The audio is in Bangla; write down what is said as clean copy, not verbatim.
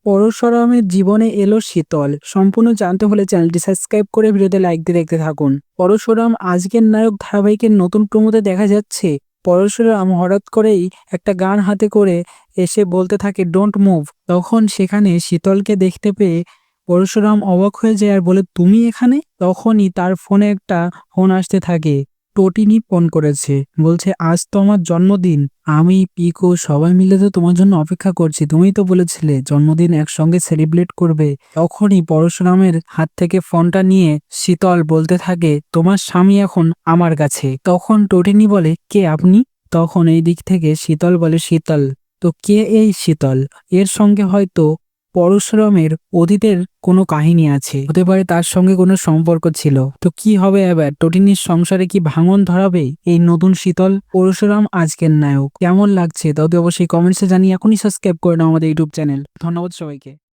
পরশুরামের জীবনে এলো শীতল। সম্পূর্ণ জানতে হলে চ্যানেলটি সাবস্ক্রাইব করে ভিডিওতে লাইক দিয়ে দেখতে থাকুন। পরশুরাম আজকের নায়ক ধারাবাহিকের নতুন প্রমোতে দেখা যাচ্ছে পরশুরাম হঠাৎ করেই একটা গান হাতে করে এসে বলতে থাকে ডোন্ট মুভ। তখন সেখানে শীতলকে দেখতে পেয়ে পরশুরাম অবাক হয়ে যায় আর বলে তুমি এখানে। তখনই তার ফোনে একটা ফোন আসতে থাকে। টোটিনি ফোন করেছে, বলছে আজ তো আমার জন্মদিন, আমি পিকো সবাই মিলে তো তোমার জন্য অপেক্ষা করছি, তুমিই তো বলেছিলে জন্মদিন একসঙ্গে সেলিব্রেট করবে। তখনই পরশুরামের হাত থেকে ফোনটা নিয়ে শীতল বলতে থাকে তোমার স্বামী এখন আমার কাছে। তখন টোটিনি বলে কে আপনি? তখন এই দিক থেকে শীতল বলে শীতল, তো কে এই শীতল? এর সঙ্গে হয়তো পরশুরামের অতীতের কোনো কাহিনী আছে, হতে পারে তার সঙ্গে কোনো সম্পর্ক ছিল। তো কি হবে এবার? টোটিনির সংসারে কি ভাঙন ধরাবে এই নতুন শীতল? পরশুরাম আজকের নায়ক কেমন লাগছে তাও তো অবশ্যই কমেন্টসে জানিয়ে এখনই সাবস্ক্রাইব করে নাও আমাদের ইউটিউব চ্যানেল। ধন্যবাদ সবাইকে।